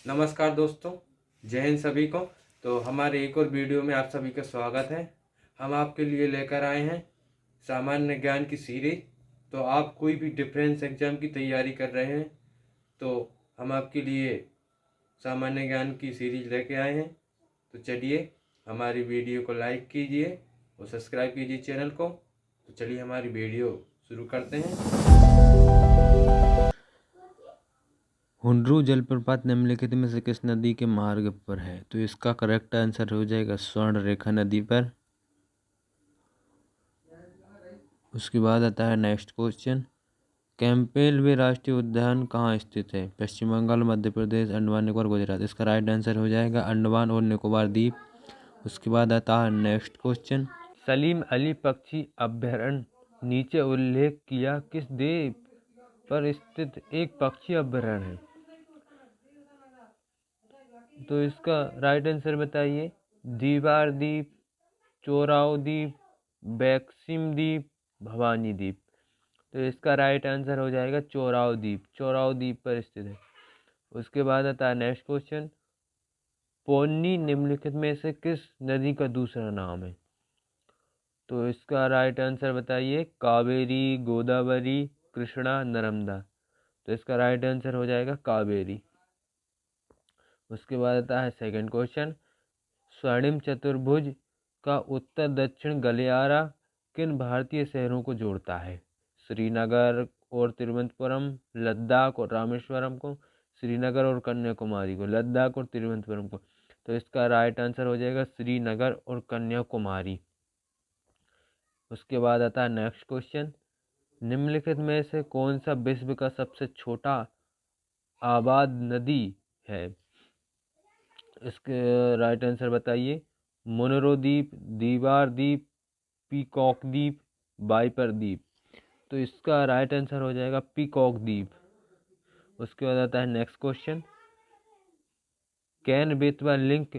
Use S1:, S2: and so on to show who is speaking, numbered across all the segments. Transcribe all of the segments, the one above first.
S1: नमस्कार दोस्तों, जय हिंद सभी को। तो हमारे एक और वीडियो में आप सभी का स्वागत है। हम आपके लिए लेकर आए हैं सामान्य ज्ञान की सीरीज। तो आप कोई भी डिफरेंस एग्जाम की तैयारी कर रहे हैं तो हम आपके लिए सामान्य ज्ञान की सीरीज लेके आए हैं। तो चलिए हमारी वीडियो को लाइक कीजिए और सब्सक्राइब कीजिए चैनल को। तो चलिए हमारी वीडियो शुरू करते हैं।
S2: हुंड्रू जलप्रपात निम्नलिखित में से किस नदी के मार्ग पर है? तो इसका करेक्ट आंसर हो जाएगा स्वर्ण रेखा नदी पर। उसके बाद आता है नेक्स्ट क्वेश्चन, कैंपेल वे राष्ट्रीय उद्यान कहाँ स्थित है? पश्चिम बंगाल, मध्य प्रदेश, अंडमान निकोबार, गुजरात। इसका राइट आंसर हो जाएगा अंडमान और निकोबार द्वीप। उसके बाद आता है नेक्स्ट क्वेश्चन, सलीम अली पक्षी अभ्यारण्य नीचे उल्लेख किया किस द्वीप पर स्थित एक पक्षी अभ्यारण्य है? तो इसका राइट आंसर बताइए। दीवार द्वीप, चोराव द्वीप, बैक्सिम द्वीप, भवानी द्वीप। तो इसका राइट आंसर हो जाएगा चोराव द्वीप। चोराव द्वीप पर स्थित है। उसके बाद आता है नेक्स्ट क्वेश्चन, पोन्नी निम्नलिखित में से किस नदी का दूसरा नाम है? तो इसका राइट आंसर बताइए। कावेरी, गोदावरी, कृष्णा, नर्मदा। तो इसका राइट आंसर हो जाएगा कावेरी। उसके बाद आता है सेकंड क्वेश्चन, स्वर्णिम चतुर्भुज का उत्तर दक्षिण गलियारा किन भारतीय शहरों को जोड़ता है? श्रीनगर और तिरुवनंतपुरम, लद्दाख और रामेश्वरम को, श्रीनगर और कन्याकुमारी को, लद्दाख और तिरुवनंतपुरम को। तो इसका राइट आंसर हो जाएगा श्रीनगर और कन्याकुमारी। उसके बाद आता है नेक्स्ट क्वेश्चन, निम्नलिखित में से कौन सा विश्व का सबसे छोटा आबाद नदी है? इसके राइट आंसर बताइए। मोनरो द्वीप, दीवार द्वीप, पीकॉक द्वीप, बाइपर द्वीप। तो इसका राइट आंसर हो जाएगा पीकॉक द्वीप। उसके बाद आता है next question, can Betwa link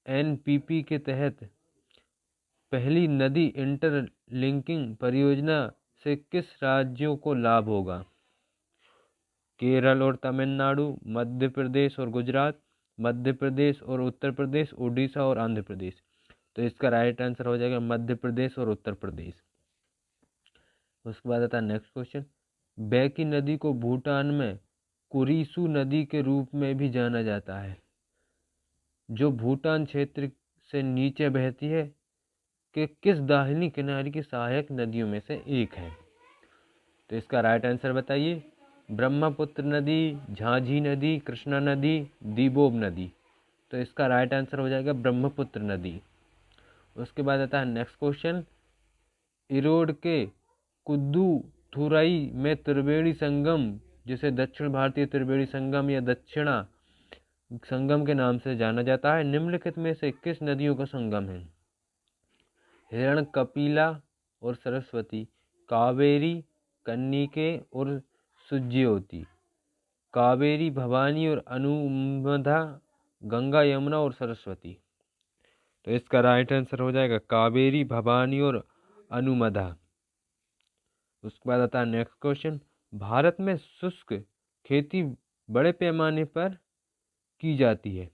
S2: NPP के तहत पहली नदी इंटरलिंकिंग परियोजना से किस राज्यों को लाभ होगा? केरल और तमिलनाडु, मध्य प्रदेश और गुजरात, मध्य प्रदेश और उत्तर प्रदेश, उड़ीसा और आंध्र प्रदेश। तो इसका राइट आंसर हो जाएगा मध्य प्रदेश और उत्तर प्रदेश। उसके बाद आता है नेक्स्ट क्वेश्चन, बैकी नदी को भूटान में कुरीसु नदी के रूप में भी जाना जाता है, जो भूटान क्षेत्र से नीचे बहती है, कि किस दाहिनी किनारे की सहायक नदियों में से एक है? तो इसका राइट आंसर बताइए। ब्रह्मपुत्र नदी, झांझी नदी, कृष्णा नदी, दीबोब नदी। तो इसका राइट आंसर हो जाएगा ब्रह्मपुत्र नदी। उसके बाद आता है नेक्स्ट क्वेश्चन, इरोड के कुद्दू थुराई में त्रिवेणी संगम, जिसे दक्षिण भारतीय त्रिवेणी संगम या दक्षिणा संगम के नाम से जाना जाता है, निम्नलिखित में से किस नदियों का संगम है? हिरण्यकपिला और सरस्वती, कावेरी, कन्निके और सुज्योति, कावेरी, भवानी और अनुमधा, गंगा, यमुना और सरस्वती। तो इसका राइट आंसर हो जाएगा कावेरी, भवानी और अनुमधा। उसके बाद आता है नेक्स्ट क्वेश्चन, भारत में शुष्क खेती बड़े पैमाने पर की जाती है।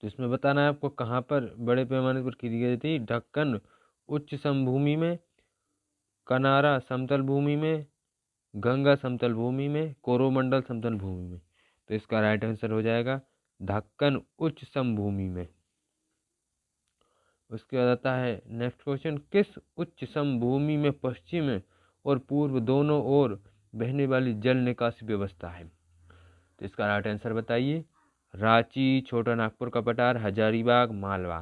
S2: तो इसमें बताना है आपको कहाँ पर बड़े पैमाने पर की जाती है। ढक्कन उच्च समभूमि में, कनारा समतल भूमि में, गंगा समतल भूमि में, कोरोमंडल समतल भूमि में। तो इसका राइट आंसर हो जाएगा ढक्कन उच्च समभूमि में। उसके बाद आता है नेक्स्ट क्वेश्चन, किस उच्च समभूमि में पश्चिम और पूर्व दोनों ओर बहने वाली जल निकासी व्यवस्था है? तो इसका राइट आंसर बताइए। रांची, छोटा नागपुर का पठार, हजारीबाग, मालवा।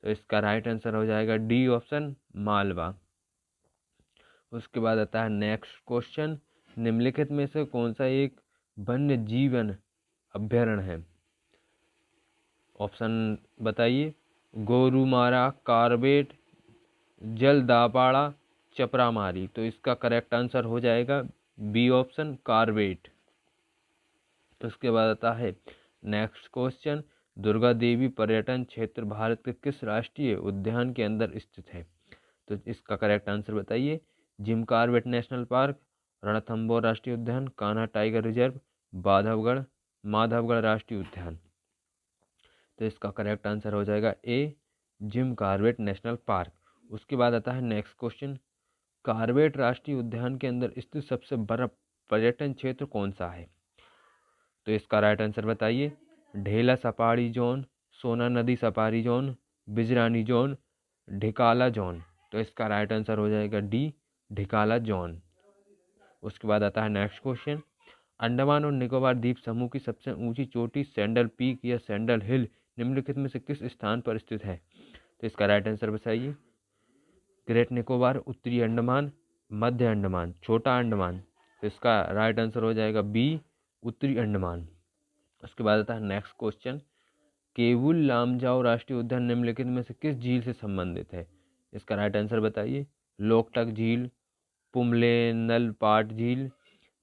S2: तो इसका राइट आंसर हो जाएगा डी ऑप्शन, मालवा। उसके बाद आता है नेक्स्ट क्वेश्चन, निम्नलिखित में से कौन सा एक वन्य जीवन अभ्यारण्य है? ऑप्शन बताइए। गोरुमारा, कार्बेट, जलदापाड़ा, चपरामारी। तो इसका करेक्ट आंसर हो जाएगा बी ऑप्शन, कार्बेट। उसके बाद आता है नेक्स्ट क्वेश्चन, दुर्गा देवी पर्यटन क्षेत्र भारत के किस राष्ट्रीय उद्यान के अंदर स्थित है? तो इसका करेक्ट आंसर बताइए। Jim Corbett national park, Ranthambore राष्ट्रीय उद्यान, कान्हा टाइगर रिजर्व, बांधवगढ़ माधवगढ़ राष्ट्रीय उद्यान। तो इसका करेक्ट आंसर हो जाएगा ए, जिम कॉर्बेट नेशनल पार्क। उसके बाद आता है नेक्स्ट क्वेश्चन, कॉर्बेट राष्ट्रीय उद्यान के अंदर स्थित सबसे बड़ा पर्यटन क्षेत्र कौन सा है? तो इसका राइट आंसर बताइए। ढेला सफारी जोन, सोना नदी safari zone, Bijrani zone, Dhikala zone. तो इसका राइट आंसर हो जाएगा डी, ढिकाला जोन। उसके बाद आता है नेक्स्ट क्वेश्चन, अंडमान और निकोबार द्वीप समूह की सबसे ऊंची चोटी सैंडल पीक या सैंडल हिल निम्नलिखित में से किस स्थान पर स्थित है? तो इसका राइट आंसर बताइए। ग्रेट निकोबार, उत्तरी अंडमान, मध्य अंडमान, छोटा अंडमान। तो इसका राइट आंसर हो जाएगा बी, उत्तरी अंडमान। उसके बाद आता है नेक्स्ट क्वेश्चन, केवुल लामजाओ राष्ट्रीय उद्यान निम्नलिखित में से किस झील से संबंधित है? इसका राइट आंसर बताइए। लोकटक झील, पुमलेनल पाट झील,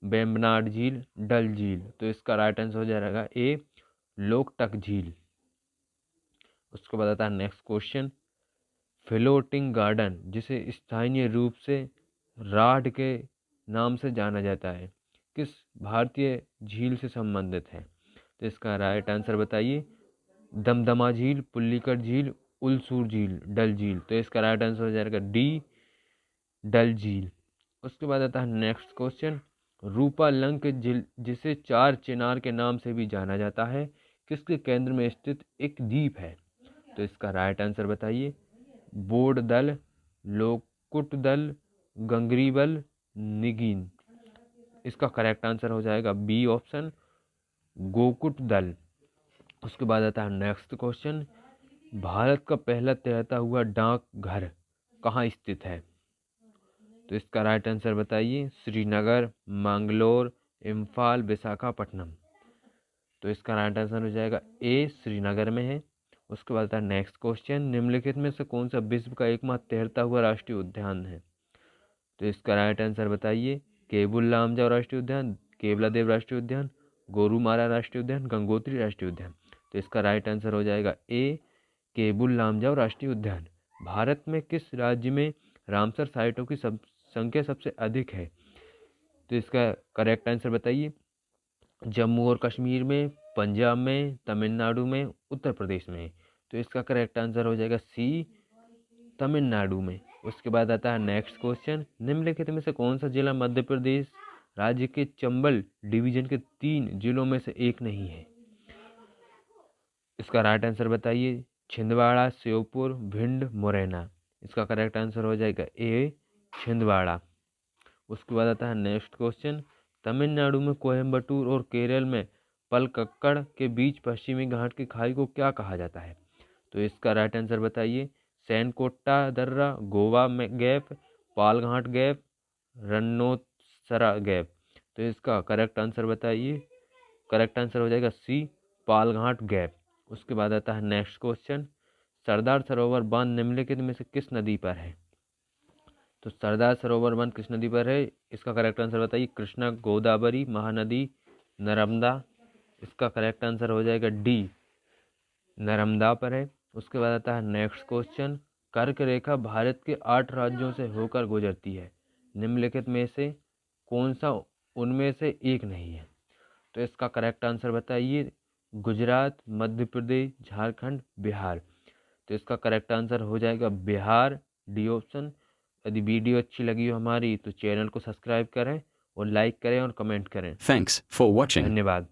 S2: बेम्बनाड झील, डल झील। तो इसका राइट आंसर हो जाएगा ए, लोकटक झील। उसके बाद आता है नेक्स्ट क्वेश्चन, फ्लोटिंग गार्डन जिसे स्थानीय रूप से राढ़ के नाम से जाना जाता है, किस भारतीय झील से संबंधित है? तो इसका राइट आंसर बताइए। दमदमा झील, पुल्लिकट झील, उलसूर झील, डल झील। तो इसका राइट आंसर हो जाएगा डी, डल झील। उसके बाद आता है नेक्स्ट क्वेश्चन, रूपालंक झील जिसे चार चिनार के नाम से भी जाना जाता है, किसके केंद्र में स्थित एक द्वीप है? तो इसका राइट आंसर बताइए। बोर्ड दल, लोकुट दल, गंगरीबल, निगीन। इसका करेक्ट आंसर हो जाएगा बी ऑप्शन, गोकुट दल। उसके बाद आता है नेक्स्ट क्वेश्चन, भारत का पहला तैरता हुआ डाक घर कहाँ स्थित है? तो इसका राइट आंसर बताइए। श्रीनगर, मंगलोर, इम्फाल, विशाखापट्टनम। तो इसका राइट आंसर हो जाएगा ए, श्रीनगर में है। उसके बाद आता है नेक्स्ट क्वेश्चन, निम्नलिखित में से कौन सा विश्व का एकमात्र तैरता हुआ राष्ट्रीय उद्यान है? तो इसका राइट आंसर बताइए। केबुल लामजाओ राष्ट्रीय उद्यान, केवलादेव राष्ट्रीय उद्यान, गोरुमारा राष्ट्रीय उद्यान, गंगोत्री राष्ट्रीय उद्यान। तो इसका राइट आंसर हो जाएगा ए, केबुल लामजाओ राष्ट्रीय उद्यान। भारत में किस राज्य में रामसर साइटों की संख्या सबसे अधिक है? तो इसका करेक्ट आंसर बताइए। जम्मू और कश्मीर में, पंजाब में, तमिलनाडु में, उत्तर प्रदेश में। तो इसका करेक्ट आंसर हो जाएगा सी, तमिलनाडु में। उसके बाद आता है नेक्स्ट क्वेश्चन, निम्नलिखित में से कौन सा जिला मध्य प्रदेश राज्य के चंबल डिवीजन के 3 जिलों में से एक नहीं है? इसका राइट आंसर बताइए। छिंदवाड़ा, श्योपुर, भिंड, मुरैना। इसका करेक्ट आंसर हो जाएगा ए, छिंदवाड़ा। उसके बाद आता है नेक्स्ट क्वेश्चन, तमिलनाडु में कोयम्बटूर और केरल में पलक्कड़ के बीच पश्चिमी घाट की खाई को क्या कहा जाता है? तो इसका राइट आंसर बताइए। सैनकोट्टा दर्रा, गोवा में गैप, पालघाट गैप, रन्नोत्सरा गैप। तो इसका करेक्ट आंसर बताइए। करेक्ट आंसर हो जाएगा सी, पालघाट गैप। उसके बाद आता है नेक्स्ट क्वेश्चन, सरदार सरोवर बांध निम्नलिखित में से किस नदी पर है? तो सरदार सरोवर बांध किस नदी पर है? इसका करेक्ट आंसर बताइए। कृष्णा, गोदावरी, महानदी, नर्मदा। इसका करेक्ट आंसर हो जाएगा डी, नर्मदा पर है। उसके बाद आता है नेक्स्ट क्वेश्चन, कर्क रेखा भारत के 8 राज्यों से होकर गुजरती है, निम्नलिखित में से कौन सा उनमें से एक नहीं है? तो इसका करेक्ट आंसर बताइए। गुजरात, मध्य प्रदेश, झारखंड, बिहार। तो इसका करेक्ट आंसर हो जाएगा बिहार, डी ऑप्शन। यदि वीडियो अच्छी लगी हो हमारी तो चैनल को सब्सक्राइब करें और लाइक करें और कमेंट करें।
S3: Thanks for watching.
S2: धन्यवाद।